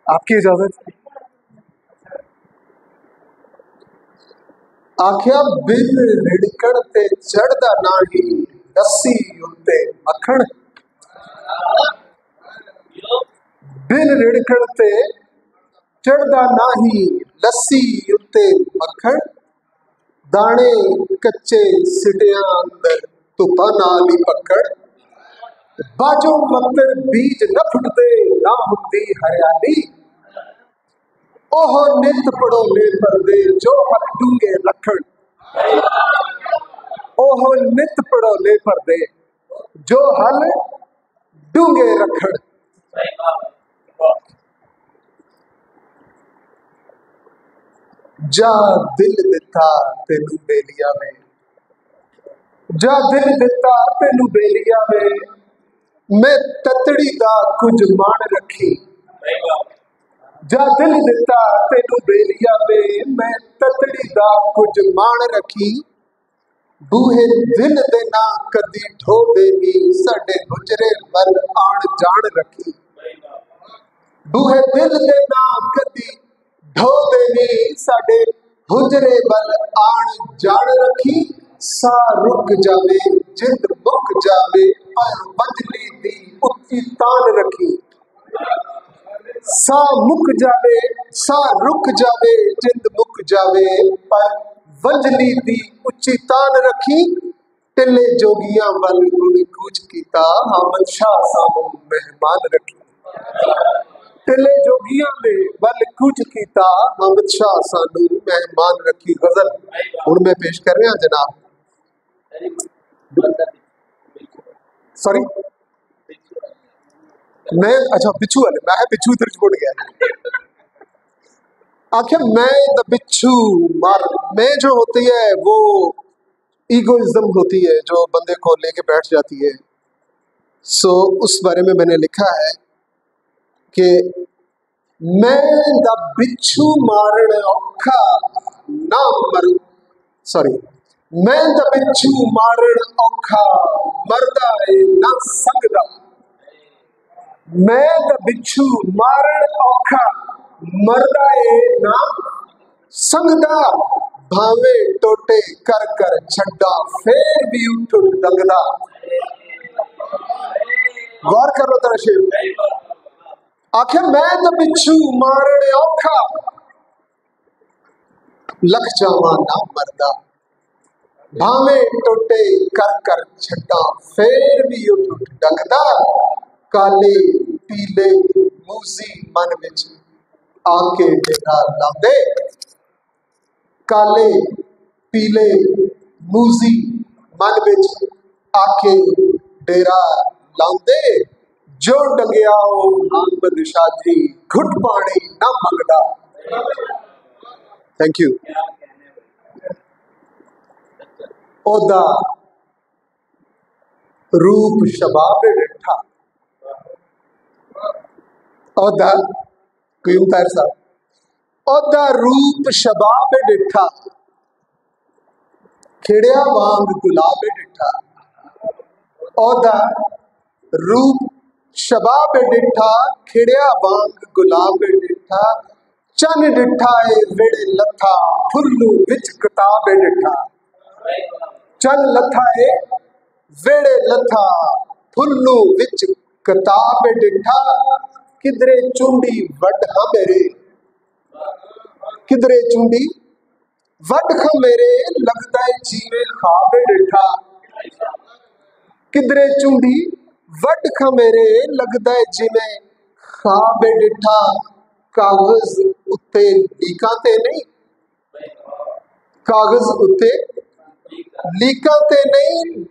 आपकी इजाजत। आख्या बिन रिड़कण ते चढ़दा नाही, लस्सी उत्ते मक्खण। बिन रिड़कण ते चढ़दा नाही, लस्सी उत्ते मक्खण। दाने कच्चे सिटिया अंदर धुप्पा नाल ही पकड़। बाजो मत्तर बीज न फुटदे, ना हुंदी हरियाली। ओह नित पड़ोले परदे, जो हल डूंगे लखण। ओह नित पड़ोले परदे, जो हल डूंगे रखण। जा दिल दिता तेनू बेलिया में, जा दिल दिता तेनू बेलिया में, मैं ततड़ी दा कुछ मान रखी। जा दिल दिता तेनू बेलिया में, मैं ततड़ी दा कुछ मान रखी। बूहे दिल दे ना कदी ढो देनी, साडे गुजरे वल आण जान रखी। बूहे दिल दे ना कदी ढो देनी, साडे हुजरे वल आण जान रखी। सा रुक जावे जिंद मुक जावे, पर बदली दी उच्ची तान रखी। सा मुक जावे, सा रुक जावे, जिंद मुक जावे, पर वंजली दी उच्ची तान रखी। टिले जोगियां वल गुण कूच कीता, हामद शाह सानू मेहमान रखी। टिले जोगियां दे वल कुछ कीता, हामद शाह सानू मेहमान रखी। गजल हुण मैं पेश कर रहा जनाब। सॉरी मैं, अच्छा बिच्छू वाले, मैं बिच्छू इधर छोड़ गया। आखिर मैं द बिच्छू मार, मैं जो होती है वो ईगोइज्म होती है जो बंदे को लेके बैठ जाती है। सो उस बारे में मैंने लिखा है कि मैं द बिच्छू मारण औखा ना मर, सॉरी, मैं द बिच्छू मारण औखा मरदा है ना संगदा। मैं द बिच्छू मारण औखा मरदा है ना संगदा। भावे टोटे कर कर छड्डा, फेर भी उठ उठ डंगदा। गौर करो तेरा शेर। आखिर मैं द बिच्छू मारण औखा, लख जावा ना मरदा। भावे टोटे कर कर छड्डा, फेर भी उठ उठ डंगदा। काले पीले मूसी मन विच आके डेरा लांदे। काले पीले मूसी मन विच आके डेरा लांदे। जो डंगिया ओ हामद शाह जी, घुट पानी ना मंगदा। Thank you. ओदा रूप शबाब डिठा, ओदा क्यूम तार साहब, ओदा रूप शबाब डिठा, खिड़िया वांग गुलाब डिठा। ओदा रूप शबाब डिठा, खिड़िया वांग गुलाब डिठा। चन डिठा ए वेड़े लथा, फुल्लू विच किताब डिठा। चन लथा ए वेड़े लथा, फुल्लू विच किताब डिठा। किधरे चुंडी वड मेरे, किधरे चुंडी वड मेरे, लगदा है जीवे ख्वाब डिठा। किधरे चुंडी वड मेरे, लगदा है जिवें ख्वाब डिठा। कागज उत्ते लीकां ते नहीं, कागज उत्ते लीकां ते नहीं,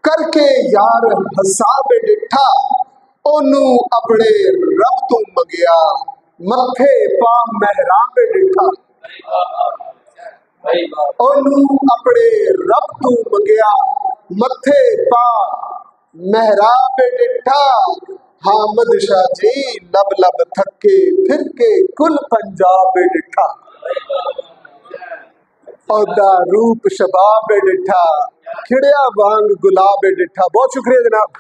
करके यार हसाब डिठा। ओनू अपने रब तू मंगिया, मथे पा महराब डिठा। ओनू अपने रब तू मंगिया, मथे पा महराब डिठा। हामद शाह जी लब लब थके, फिर के कुल पंजाब डिठा। ओदा रूप शबाब डिठा, खिड़िया वांग गुलाब डिठा। बहुत शुक्रिया जनाब।